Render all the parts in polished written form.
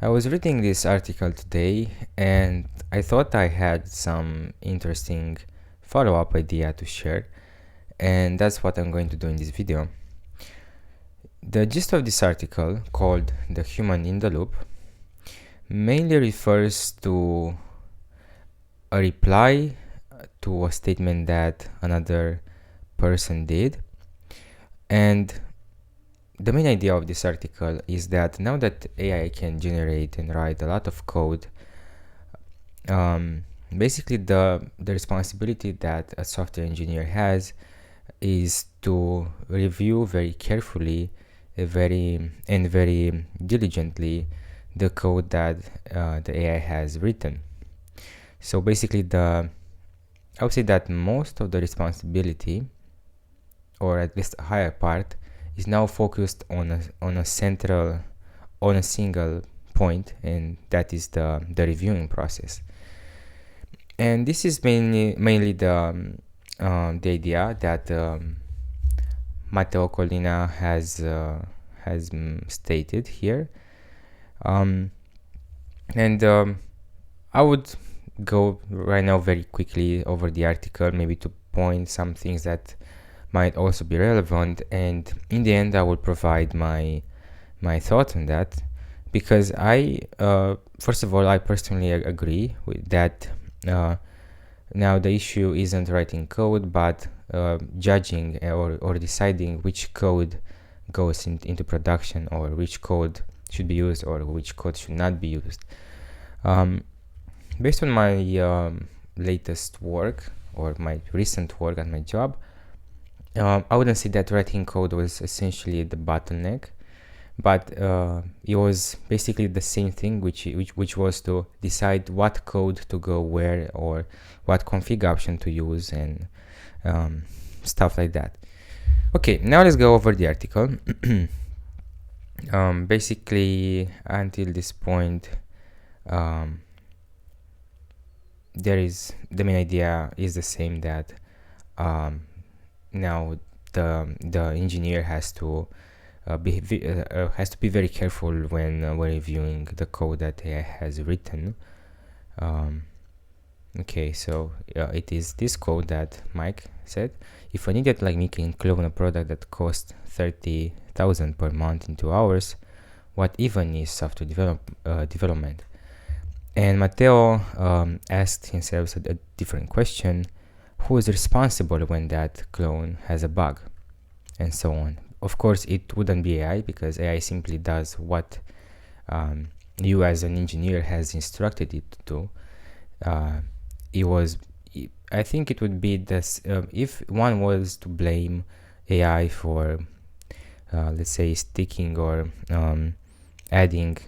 I was reading this article today and I thought I had some interesting follow-up idea to share, and that's what I'm going to do in this video. The gist of this article, called "The Human in the Loop," mainly refers to a reply to a statement that another person did. And the main idea of this article is that now that AI can generate and write a lot of code, basically the responsibility that a software engineer has is to review very carefully, very diligently the code that the AI has written. So basically, I would say that most of the responsibility, or at least a higher part, is now focused on a single point, and that is the reviewing process. And this is mainly the idea that Matteo Collina has stated here, and I would go right now very quickly over the article, maybe to point some things that might also be relevant, and in the end I will provide my thoughts on that, because I first of all, I personally agree with that. Now the issue isn't writing code, but judging or deciding which code goes into production, or which code should be used or which code should not be used. Based on my latest work, or my recent work at my job, I wouldn't say that writing code was essentially the bottleneck, but it was basically the same thing, which was to decide what code to go where, or what config option to use, and stuff like that. Okay, now let's go over the article. Basically, until this point, the main idea is the same, that now the engineer has to be very careful when reviewing the code that AI has written. Okay, so it is this code that Mike said: if an idiot like me can clone a product that costs 30,000 per month in 2 hours, what even is software development? And Matteo asked himself a different question: who is responsible when that clone has a bug? And so on. Of course, it wouldn't be AI, because AI simply does what you as an engineer has instructed it to do. I think it would be this, if one was to blame AI for, let's say, sticking or adding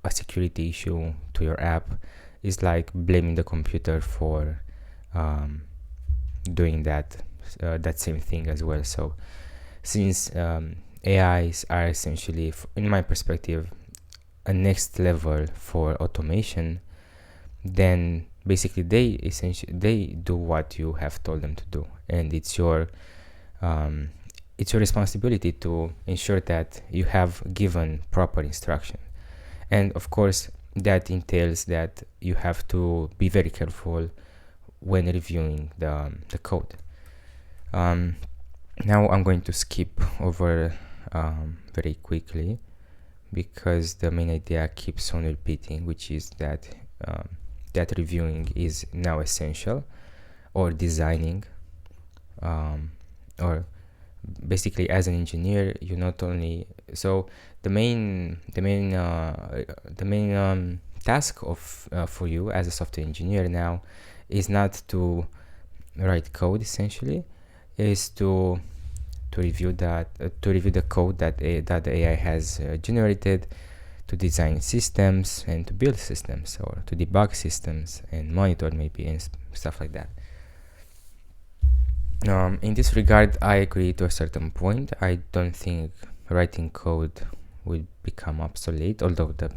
a security issue to your app, is like blaming the computer for doing that same thing as well. So since AIs are essentially, in my perspective, a next level for automation, then basically they do what you have told them to do, and it's your responsibility to ensure that you have given proper instruction. And of course, that entails that you have to be very careful when reviewing the code. Now I'm going to skip over very quickly, because the main idea keeps on repeating, which is that reviewing is now essential, or designing, or basically as an engineer, you not only, so the main task of for you as a software engineer now is not to write code, essentially, is to review the code that the AI has generated, to design systems and to build systems, or to debug systems and monitor maybe, and stuff like that. In this regard, I agree to a certain point. I don't think writing code will become obsolete, although the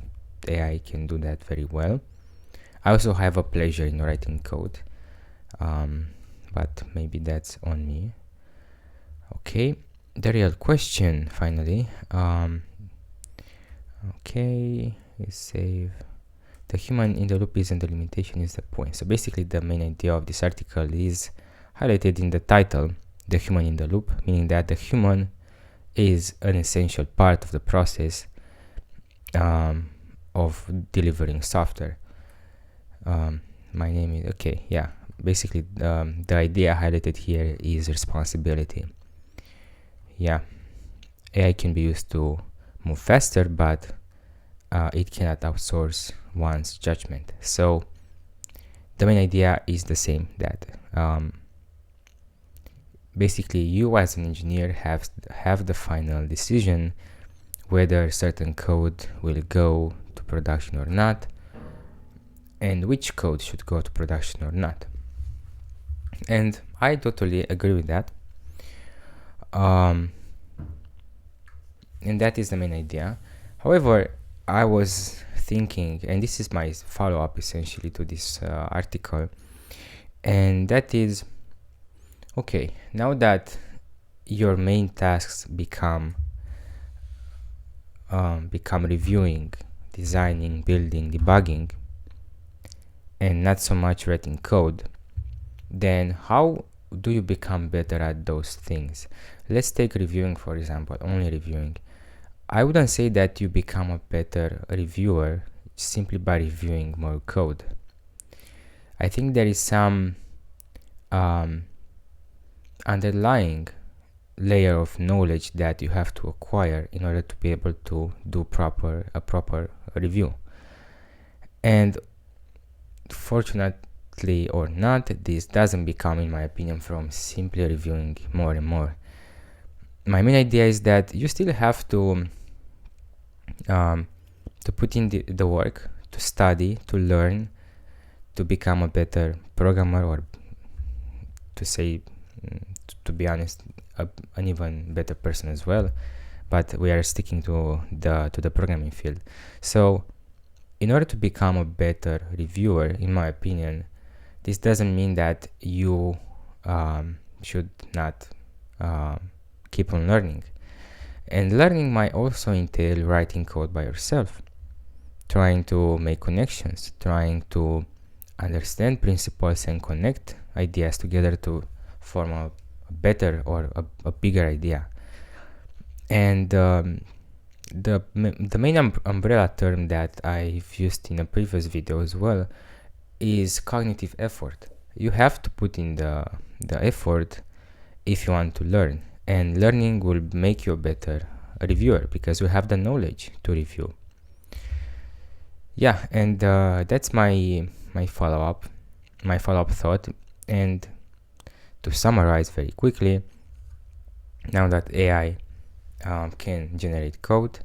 AI can do that very well. I also have a pleasure in writing code, but maybe that's on me. Okay, the real question, finally. Okay, is save. The human in the loop isn't the limitation, is the point. So basically the main idea of this article is highlighted in the title, the human in the loop, meaning that the human is an essential part of the process of delivering software. My name is, okay, yeah, basically the idea highlighted here is responsibility. Yeah, AI can be used to move faster, but it cannot outsource one's judgment. So the main idea is the same, that basically you as an engineer have the final decision whether certain code will go to production or not, and which code should go to production or not. And I totally agree with that. And that is the main idea. However, I was thinking, and this is my follow-up essentially to this article, and that is, okay, now that your main tasks become reviewing, designing, building, debugging, and not so much writing code, then how do you become better at those things? Let's take reviewing, for example, only reviewing. I wouldn't say that you become a better reviewer simply by reviewing more code. I think there is some underlying layer of knowledge that you have to acquire in order to be able to do a proper review. And fortunately or not, this doesn't become, in my opinion, from simply reviewing more and more. My main idea is that you still have to put in the work, to study, to learn, to become a better programmer, or to say, to be honest, an even better person as well. But we are sticking to the programming field. So in order to become a better reviewer, in my opinion, this doesn't mean that you should not keep on learning. And learning might also entail writing code by yourself, trying to make connections, trying to understand principles and connect ideas together to form a better or a bigger idea. And the main umbrella term that I've used in a previous video as well is cognitive effort. You have to put in the effort if you want to learn, and learning will make you a better reviewer because you have the knowledge to review. Yeah, and that's my follow-up thought. And to summarize very quickly, now that AI can generate code,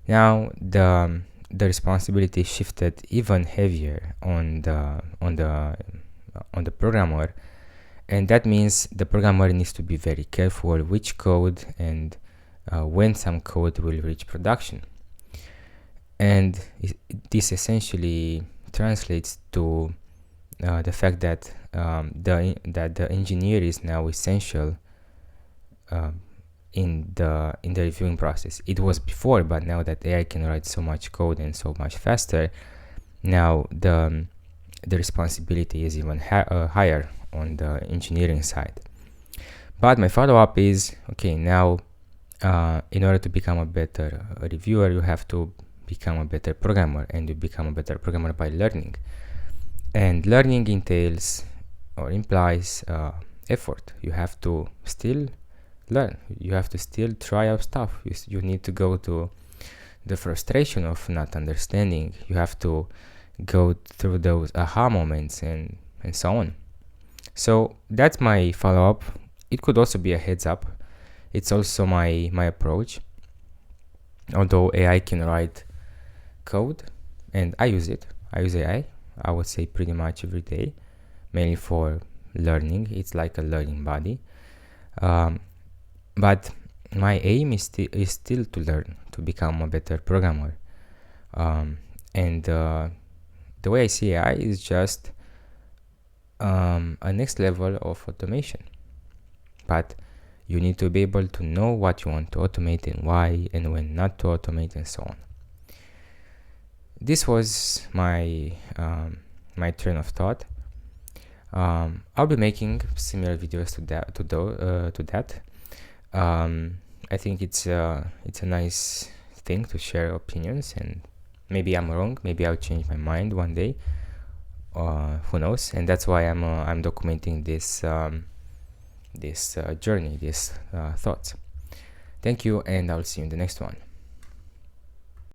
now the responsibility shifted even heavier on the programmer, and that means the programmer needs to be very careful which code and when some code will reach production. And this essentially translates to the fact that the engineer is now essential in the reviewing process. It was before, but now that AI can write so much code and so much faster, now the responsibility is even higher on the engineering side. But my follow-up is, okay, now in order to become a better reviewer, you have to become a better programmer, and you become a better programmer by learning. And learning entails or implies effort. You have to still learn. You have to still try out stuff. You need to go to the frustration of not understanding. You have to go through those aha moments and so on. So that's my follow-up. It could also be a heads up. It's also my approach. Although AI can write code, and I use it. I use AI, I would say, pretty much every day, mainly for learning. It's like a learning buddy. But my aim is still to learn, to become a better programmer. And the way I see AI is just a next level of automation. But you need to be able to know what you want to automate and why, and when not to automate, and so on. this was my my train of thought. I'll be making similar videos to that. I think it's a nice thing to share opinions, and maybe I'm wrong. Maybe I'll change my mind one day. Who knows? And that's why I'm documenting this journey, these thoughts. Thank you, and I'll see you in the next one.